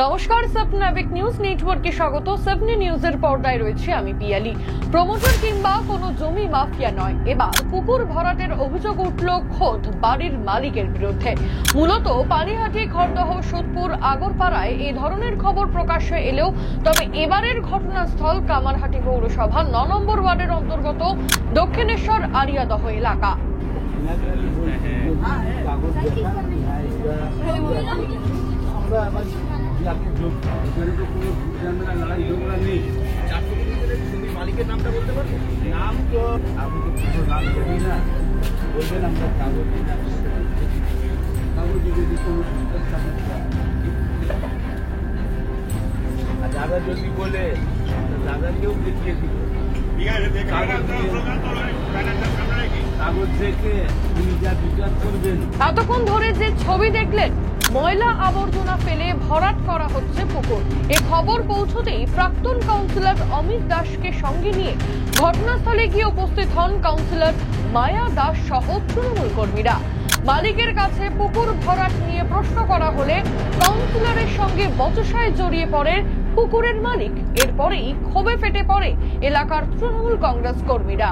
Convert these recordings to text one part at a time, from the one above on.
নমস্কার, স্বপ্নাবিক নিউজ নেটওয়ার্কে স্বাগত। স্বপ্ন নিউজের পর্দায় রয়েছে আমি পিয়ালি। প্রমোটার কিংবা কোনো জমি মাফিয়া নয়, এবার পুকুর ভরাটের অভিযোগ উঠল খোদ বাড়ির মালিকের বিরুদ্ধে। মূলত পানিহাটি, খড়দহ, সোদপুর, আগরপাড়ায় এই ধরনের খবর প্রকাশ্যে এলেও তবে এবারের ঘটনাস্থল কামারহাটি পৌরসভা ৯ নম্বর ওয়ার্ডের অন্তর্গত দক্ষিণেশ্বর আরিয়াদহ এলাকা। মালিকের নামটা বলতে পারবেন? নাম তো আমি তো পুরো নাম জানি না, বলবেন আমরা কাগজে যদি কোনো আর দাদা যদি বলে দাদাকেও দেখিয়ে দিব। কাগজ দেখে তিনি যা বিচার করবেন। এতক্ষণ ধরে যে ছবি দেখলেন, ময়লা আবর্জনা ফেলে ভরাট করা হচ্ছে পুকুর। এ খবর পৌঁছতেই প্রাক্তন কাউন্সিলর অমিত দাসকে সঙ্গে নিয়ে ঘটনাস্থলে গিয়ে উপস্থিত হন কাউন্সিলর মায়া দাস সহ তৃণমূল কর্মীরা। মালিকের কাছে পুকুর ভরাট নিয়ে প্রশ্ন করা হলে কাউন্সিলরের সঙ্গে বচসায় জড়িয়ে পড়ে পুকুরের মালিক। এরপরেই ক্ষোভে ফেটে পড়ে এলাকার তৃণমূল কংগ্রেস কর্মীরা।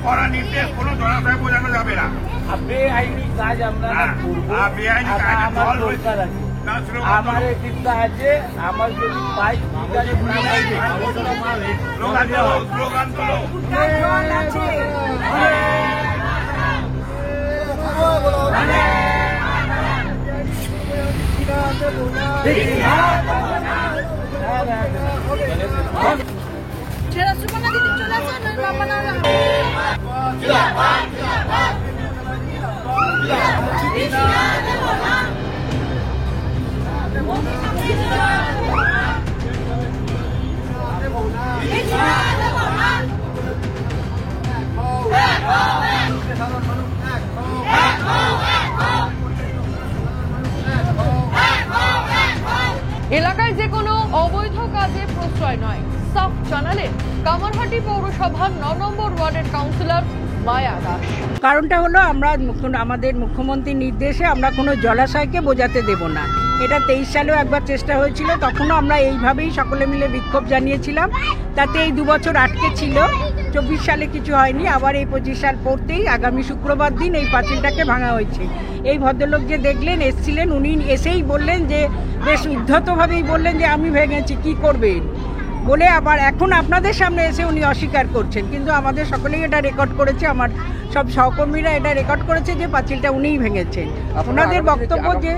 করা নির্দেশ কোনো জলাশয় বোঝানো যাবে না। বেআইনি কাজ আমরা আমার চিন্তা আছে, আমার যদি পাই স্লোগান তোলো। এলাকায় যে কোনো অবৈধ কাজে প্রশ্রয় নয়, সাফ জানালেন কামারহাটি পৌরসভার ৯ নম্বর ওয়ার্ডের কাউন্সিলর মায়া দাস। কারণটা হলো আমাদের মুখ্যমন্ত্রীর নির্দেশে আমরা কোনো জলাশয়কে বোঝাতে দেব না। এটা 23 সালেও একবার চেষ্টা হয়েছিল, তখনও আমরা এইভাবেই সকলে মিলে বিক্ষোভ জানিয়েছিলাম। তাতে এই 2 বছর আটকে ছিল, 24 সালে কিছু হয়নি। আবার এই 25 সাল পড়তেই আগামী শুক্রবার দিন এই পাঁচিলটাকে ভাঙা হয়েছে। এই ভদ্রলোক যে দেখলেন এসছিলেন, উনি এসেই বললেন যে বেশ উদ্ধতভাবেই বললেন যে আমি ভেঙেছি, কি করবেন বলে আবার এখন আপনাদের সামনে এসে উনি অস্বীকার করছেন। কিন্তু আমাদের সকলেই এটা রেকর্ড করেছে, আমার সব সহকর্মীরা এটা রেকর্ড করেছে যে পাঁচিলটা উনিই ভেঙেছেন। ওনাদের বক্তব্য যে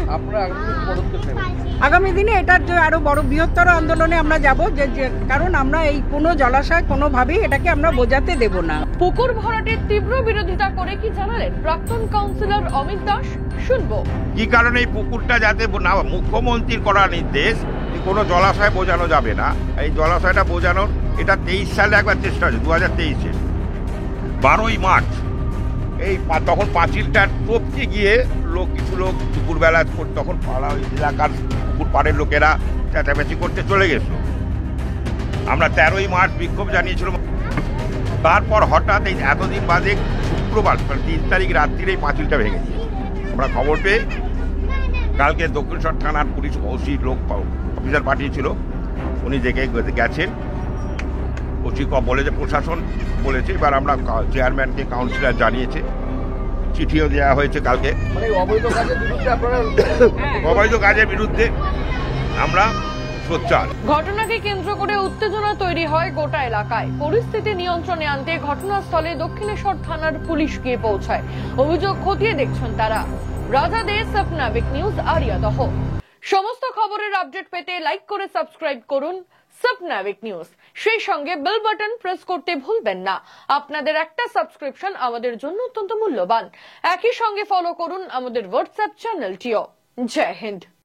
আগামী দিনে এটার যে আরো বড় বৃহত্তর আন্দোলনে আমরা যাব, যে কারণ আমরা এই কোনো জলাশয় কোনোভাবেই এটাকে আমরা বোঝাতে দেব না। পুকুর ভরাটের তীব্র বিরোধিতা করে কি জানালেন প্রাক্তন কাউন্সিলর অমিত দাস, শুনবো। কি কারণে এই পুকুরটা যাতে না, মুখ্যমন্ত্রীর করা নির্দেশ কোনো জলাশয় বোঝানো যাবে না। এই জলাশয়টা বোঝানোর এটা 23 সালে একবার চেষ্টা হয়েছে, 2023-এ 12ই মার্চ। এই তখন পাঁচিলটা টপকে গিয়ে কিছু লোক দুপুরবেলা তখন পাড়া ওই এলাকার পুকুর পাড়ের লোকেরা চেঁচামেচি করতে চলে গেছে। আমরা 13ই মার্চ বিক্ষোভ জানিয়েছিলাম। তারপর হঠাৎ এই এতদিন বাদে শুক্রবার 3 তারিখ রাত্রির এই পাঁচিলটা ভেঙেছে। আমরা খবর পেয়ে কালকে দক্ষিণেশ্বর থানার পুলিশ ওসি লোক অফিসার পাঠিয়েছিল, উনি দেখে গেছেন। ওসি বলে যে প্রশাসন বলেছে, এবার আমরা চেয়ারম্যানকে কাউন্সিলর জানিয়েছে, চিঠিও দেওয়া হয়েছে কালকে। অবৈধ কাজের বিরুদ্ধে আমরা সোচ্চার। ঘটনাকে কেন্দ্র করে উত্তেজনা তৈরি হয় গোটা এলাকায়। পরিস্থিতি নিয়ন্ত্রণে আনতে ঘটনাস্থলে দক্ষিণেশ্বর থানার পুলিশ গিয়ে পৌঁছায়। অভিযোগ খতিয়ে দেখছেন তারা। রাধা দে, স্বপ্নাবিক নিউজ, আরিয়াদহ। সমস্ত খবরের আপডেট পেতে লাইক করে সাবস্ক্রাইব করুন স্বপ্নাবিক নিউজ। সেই সঙ্গে বেল বাটন প্রেস করতে ভুলবেন না। আপনাদের একটা সাবস্ক্রিপশন আমাদের জন্য অত্যন্ত মূল্যবান। একই সঙ্গে ফলো করুন আমাদের হোয়াটসঅ্যাপ চ্যানেলটিও। জয় হিন্দ।